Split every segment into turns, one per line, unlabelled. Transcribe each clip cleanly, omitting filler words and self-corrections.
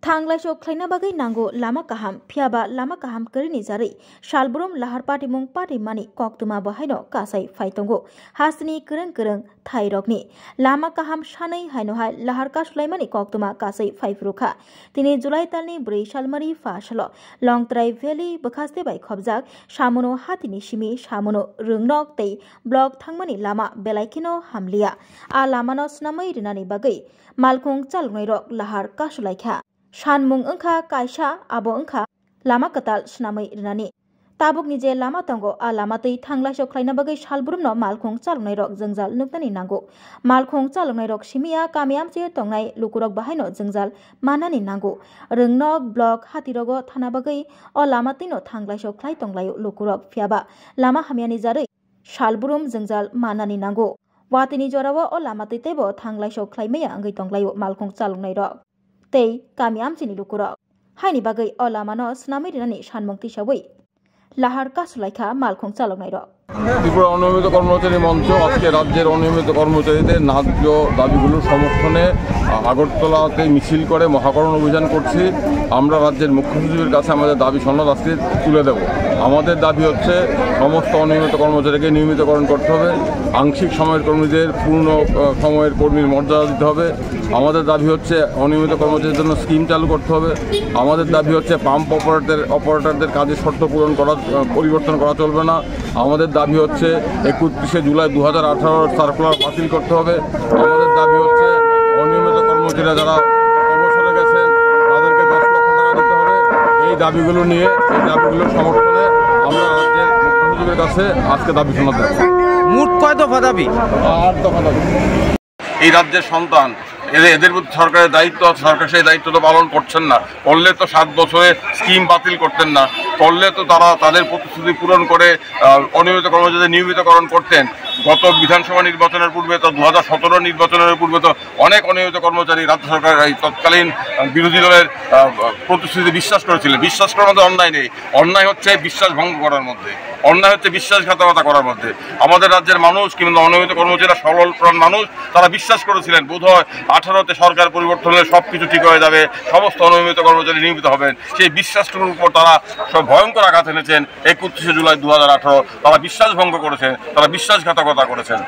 थांग्लायसो ख्लायना बागै नांगौ लामा काहाम फियाबा लामा काहाम करिनि जारै सालब्रम लाहार पार्टी मुं पार्टी मानि कक्तुमा बहायनो कासाय फाइतंगो हासनि करं थाइरगनि लामा काहाम सानै हायनोहाय लाहार कासलायमानि कक्तुमा कासाय फाइफ्रुखा तिनि जुलाइ तालनि 4 सालमारि फासल लंत्राय भेलि बखास्ते बाय खबजाक सामुनो हातिनि सिमि सामुनो रोंनक तै ब्लक थांमानि लामा बेलायखिनो हामलिया आ लामानो स्नामै रिनानि बागै मालखुं चालुनायरक लाहार कासलायखा सानमुं ओंखा कायसा आबो ओंखा लामा कताल स्नामै रिनानि ताबुकनि जे लामा तंगो आ लामातै थांलायसो ख्लायना बागै सालब्रुमनो मालखुं चालुनायरक जोंजाल नुक्तानि नांगौ मालखुं चालुनायरक सिमिया कामियामसे तंनाय लुकुरक बाहायनो जोंजाल मानानि नांगौ रोंनक ब्लक हातिरगो थाना बागै अ लामातैनो थांलायसो ख्लाय तंलायो लुकुरक फियाबा लामा हामियानि जारै सालब्रुम जोंजाल मानानि नांगौ वातिनि जरावो अ लामातै तेबो थांलायसो ख्लायमाया अंगै तंलायो मालखुं चालुनायरक तै कामियामसेनि लुकुरक हायनि बागै अ लामानो स्नामै रिनानि सानमुंति सावै लाहार कासलायखा मालखुं चालुनायरक
ত্রিপুরা অনিয়মিত কর্মচারী মঞ্চ আজকে রাজ্যের অনিয়মিত কর্মচারীদের ন্যায্য দাবিগুলোর সমর্থনে আগরতলাতে মিছিল করে মহাকরণ অভিযান করছি। আমরা রাজ্যের মুখ্য সচিবের কাছে আমাদের দাবি সনদ আজকে তুলে দেব। আমাদের দাবি হচ্ছে সমস্ত অনিয়মিত কর্মচারীকে নিয়মিতকরণ করতে হবে, আংশিক সময়ের কর্মীদের পূর্ণ সময়ের কর্মীর মর্যাদা দিতে হবে। আমাদের দাবি হচ্ছে অনিয়মিত কর্মচারীদের জন্য স্কিম চালু করতে হবে। আমাদের দাবি হচ্ছে পাম্প অপারেটরদের কাজের শর্ত পরিবর্তন করা চলবে না। আমাদের দাবি হচ্ছে 31শে জুলাই 2018 সার্কুলার বাতিল করতে হবে। আমাদের দাবি হচ্ছে অনিয়মিত কর্মচারীরা যারা অবসরে গেছেন তাদেরকে 10 লক্ষ টাকা দিতে হবে। এই দাবিগুলোর সমর্থনে আমরা রাজ্যের মুখ্য সচিবের কাছে আজকে দাবি সনদ দেব।
মোট কয় দফা দাবি?
8 দফা দাবি। এই রাজ্যের সন্তান, এদের প্রতি সরকারের দায়িত্ব আছে, সরকার সেই দায়িত্ব তো পালন করছেন না। করলে তো 7 বছরে স্কিম বাতিল করতেন না, করলে তো তারা তাদের প্রতিশ্রুতি পূরণ করে অনিয়মিত কর্মচারীদের নিয়মিতকরণ করতেন। গত বিধানসভা নির্বাচনের পূর্বে তো 2017 নির্বাচনের পূর্বে তো অনেক অনিয়মিত কর্মচারী রাজ্য সরকার এই তৎকালীন বিরোধী দলের প্রতিশ্রুতি বিশ্বাস করেছিলেন। বিশ্বাস করার মধ্যে অন্যায় নেই, অন্যায় হচ্ছে বিশ্বাস ভঙ্গ করার মধ্যে, অন্যায় হচ্ছে বিশ্বাসঘাতকতা করার মধ্যে। আমাদের রাজ্যের মানুষ কিংবা অনিয়মিত কর্মচারীরা সরল প্রাণ মানুষ, তারা বিশ্বাস করেছিলেন বোধহয় 18তে সরকার পরিবর্তন হলে সব কিছু ঠিক হয়ে যাবে, সমস্ত অনিয়মিত কর্মচারী নিয়মিত হবেন। সেই বিশ্বাসটুকুর উপর তারা সব ভয়ঙ্কর আঘাত এনেছেন। 31শে জুলাই 2018 তারা বিশ্বাস ভঙ্গ করেছেন, তারা বিশ্বাসঘাতকতা করেছেন।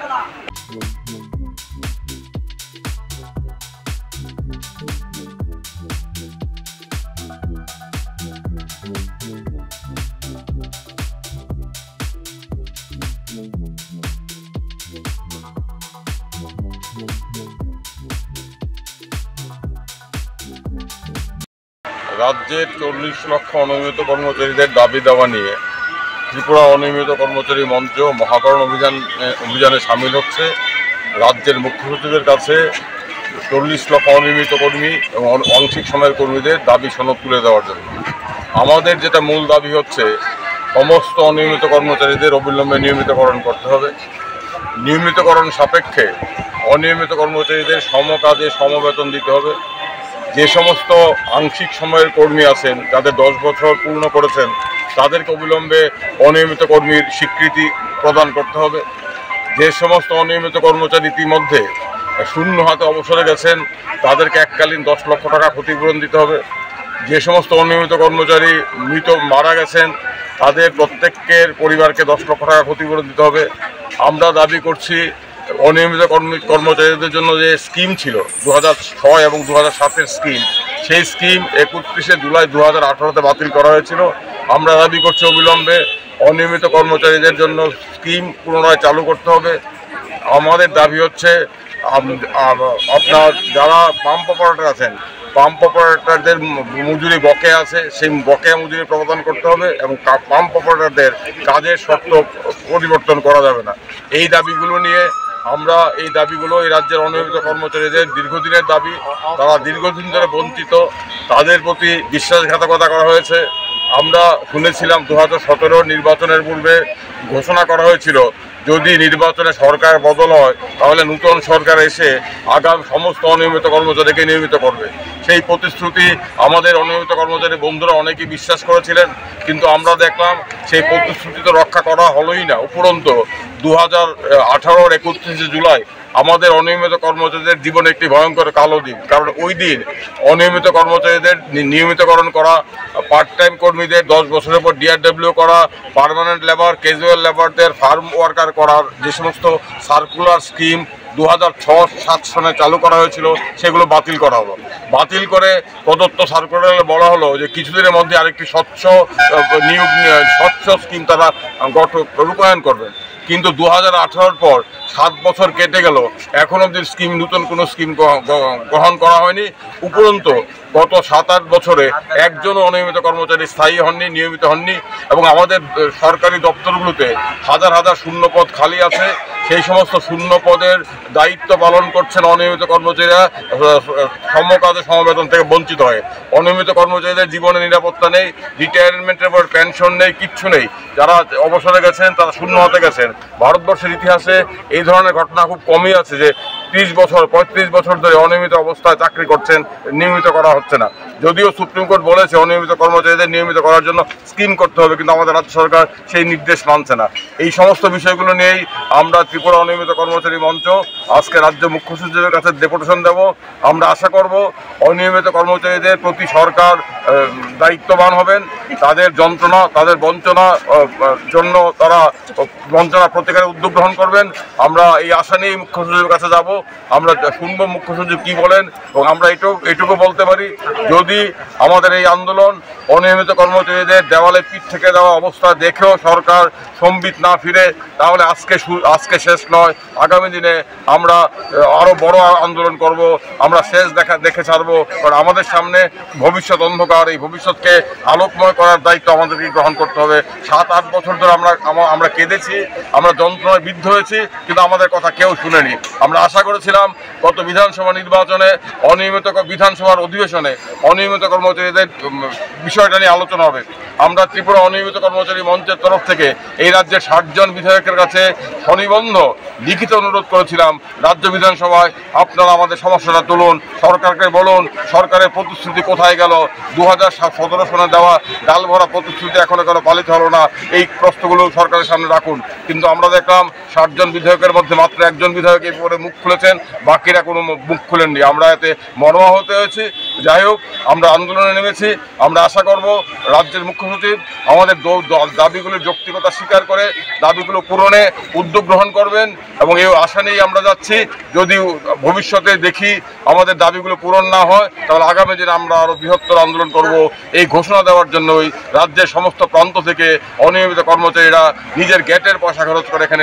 রাজ্যের 40 লক্ষ অনিয়মিত কর্মচারীদের দাবি দেওয়া নিয়ে ত্রিপুরা অনিয়মিত কর্মচারী মঞ্চ মহাকরণ অভিযানে সামিল হচ্ছে। রাজ্যের মুখ্য সচিবের কাছে 40 লক্ষ অনিয়মিত কর্মী এবং আংশিক সময়ের কর্মীদের দাবি সনদ তুলে দেওয়ার জন্য। আমাদের যেটা মূল দাবি হচ্ছে সমস্ত অনিয়মিত কর্মচারীদের অবিলম্বে নিয়মিতকরণ করতে হবে। নিয়মিতকরণ সাপেক্ষে অনিয়মিত কর্মচারীদের সমকাজে সমবেতন দিতে হবে। যে সমস্ত আংশিক সময়ের কর্মী আছেন যাদের 10 বছর পূর্ণ করেছেন তাদেরকে অবিলম্বে অনিয়মিত কর্মীর স্বীকৃতি প্রদান করতে হবে। যে সমস্ত অনিয়মিত কর্মচারী ইতিমধ্যে শূন্য হাতে অবসরে গেছেন তাদেরকে এককালীন 10 লক্ষ টাকা ক্ষতিপূরণ দিতে হবে। যে সমস্ত অনিয়মিত কর্মচারী মারা গেছেন তাদের প্রত্যেকের পরিবারকে 10 লক্ষ টাকা ক্ষতিপূরণ দিতে হবে। আমরা দাবি করছি অনিয়মিত কর্মচারীদের জন্য যে স্কিম ছিল 2006 এবং 2007-এর স্কিম, সেই স্কিম 31শে জুলাই 2018-তে বাতিল করা হয়েছিল। আমরা দাবি করছি অবিলম্বে অনিয়মিত কর্মচারীদের জন্য স্কিম পুনরায় চালু করতে হবে। আমাদের দাবি হচ্ছে আপনার যারা পাম্প অপারেটর আছেন, পাম্প অপারেটরদের মজুরি বকেয়া আছে, সেই বকেয়া মজুরি প্রদান করতে হবে এবং পাম্প অপারেটরদের কাজের শর্ত পরিবর্তন করা যাবে না। এই দাবিগুলো নিয়ে আমরা এই রাজ্যের অনিয়মিত কর্মচারীদের দীর্ঘদিনের দাবি, তারা দীর্ঘদিন ধরে বঞ্চিত, তাদের প্রতি বিশ্বাসঘাতকতা করা হয়েছে। আমরা শুনেছিলাম 2017 নির্বাচনের পূর্বে ঘোষণা করা হয়েছিল যদি নির্বাচনে সরকার বদল হয় তাহলে নতুন সরকার এসে আগাম সমস্ত অনিয়মিত কর্মচারীকে নিয়মিত করবে। সেই প্রতিশ্রুতি আমাদের অনিয়মিত কর্মচারী বন্ধুরা অনেকেই বিশ্বাস করেছিলেন, কিন্তু আমরা দেখলাম সেই প্রতিশ্রুতি তো রক্ষা করা হলোই না। উপরন্তু 2018-র 31শে জুলাই আমাদের অনিয়মিত কর্মচারীদের জীবনে একটি ভয়ঙ্কর কালো দিন। কারণ ওই দিন অনিয়মিত কর্মচারীদের নিয়মিতকরণ করা, পার্ট টাইম কর্মীদের 10 বছরের পর DRW করা, পার্মানেন্ট লেবার, ক্যাজুয়াল লেবারদের ফার্ম ওয়ার্কার করার যে সমস্ত সার্কুলার স্কিম 2006-07 সনে চালু করা হয়েছিল সেগুলো বাতিল করা হলো। বাতিল করে প্রদত্ত সার্কুলারে বলা হলো যে কিছুদিনের মধ্যে আরেকটি স্বচ্ছ স্কিম তারা রূপায়ণ করবেন। কিন্তু 2018 পর 7 বছর কেটে গেল, এখন অবধি নতুন কোনো স্কিম গ্রহণ করা হয়নি। উপরন্তু গত 7-8 বছরে একজনও অনিয়মিত কর্মচারী স্থায়ী হননি, নিয়মিত হননি। এবং আমাদের সরকারি দপ্তরগুলোতে হাজার হাজার শূন্যপদ খালি আছে। সেই সমস্ত শূন্য পদের দায়িত্ব পালন করছেন অনিয়মিত কর্মচারীরা সমকাজে সমবেতন থেকে বঞ্চিত হয়ে। অনিয়মিত কর্মচারীদের জীবনে নিরাপত্তা নেই, রিটায়ারমেন্টের পর পেনশন নেই, কিচ্ছু নেই। যারা অবসরে গেছেন তারা শূন্য হতে গেছেন। ভারতবর্ষের ইতিহাসে এই ধরনের ঘটনা খুব কমই আছে যে 30-35 বছর ধরে অনিয়মিত অবস্থায় চাকরি করছেন, নিয়মিত করা হচ্ছে না। যদিও সুপ্রিম কোর্ট বলেছে অনিয়মিত কর্মচারীদের নিয়মিত করার জন্য স্কিম করতে হবে, কিন্তু আমাদের রাজ্য সরকার সেই নির্দেশ মানছে না। এই সমস্ত বিষয়গুলো নিয়েই আমরা ত্রিপুরা অনিয়মিত কর্মচারী মঞ্চ আজকে রাজ্য মুখ্য সচিবের কাছে ডেপুটেশন দেব। আমরা আশা করব অনিয়মিত কর্মচারীদের প্রতি সরকার দায়িত্ববান হবেন, তাদের যন্ত্রণা, তাদের বঞ্চনা জন্য তারা বঞ্চনা প্রতিকারের উদ্যোগ গ্রহণ করবেন। আমরা এই আশা নিয়েই মুখ্য সচিবের কাছে যাব। আমরা শুনব মুখ্য সচিব কী বলেন। এবং আমরা এটুকু বলতে পারি, যদি আমাদের এই আন্দোলন অনিয়মিত কর্মচারীদের দেওয়ালে পিঠ থেকে দেওয়া অবস্থা দেখেও সরকার সম্বিত না ফিরে, তাহলে আজকে শেষ নয়, আগামী দিনে আমরা আরও বড় আন্দোলন করব। আমরা শেষ দেখে ছাড়বো। কারণ আমাদের সামনে ভবিষ্যৎ অন্ধকার, এই ভবিষ্যৎকে আলোকময় করার দায়িত্ব আমাদেরকে গ্রহণ করতে হবে। 7-8 বছর ধরে আমরা কেঁদেছি, আমরা যন্ত্রণায় বিদ্ধ হয়েছি, কিন্তু আমাদের কথা কেউ শুনেনি। আমরা আশা করেছিলাম গত বিধানসভা নির্বাচনে বিধানসভার অধিবেশনে অনিয়মিত কর্মচারীদের বিষয়টা নিয়ে আলোচনা হবে। আমরা ত্রিপুরা অনিয়মিত কর্মচারী মঞ্চের তরফ থেকে এই রাজ্যের 60 জন বিধায়কের কাছে স্বনিবন্ধ লিখিত অনুরোধ করেছিলাম, রাজ্য বিধানসভায় আপনারা আমাদের সমস্যাটা তুলুন, সরকারকে বলুন সরকারের প্রতিশ্রুতি কোথায় গেল। 2017 সনে দেওয়া ডাল ভরা প্রতিশ্রুতি এখনো কেন পালিত হলো না, এই প্রশ্নগুলো সরকারের সামনে রাখুন। কিন্তু আমরা দেখলাম 60 জন বিধায়কের মধ্যে মাত্র একজন বিধায়ক এই পরে মুখ খুলেছেন, বাকিরা কোনো মুখ খুলেননি। আমরা এতে মর্মাহত হয়েছি। যাই হোক, আমরা আন্দোলনে নেমেছি। আমরা আশা করব রাজ্যের মুখ্য সচিব আমাদের দাবিগুলির যৌক্তিকতা স্বীকার করে দাবিগুলো পূরণে উদ্যোগ গ্রহণ করবেন। এবং এই আশা নিয়েই আমরা যাচ্ছি। যদি ভবিষ্যতে দেখি আমাদের দাবিগুলো পূরণ না হয়, তাহলে আগামী দিনে আমরা আরও বৃহত্তর আন্দোলন করব। এই ঘোষণা দেওয়ার জন্যই রাজ্যের সমস্ত প্রান্ত থেকে অনিয়মিত কর্মচারীরা নিজের গেটের পয়সা খরচ করে এখানে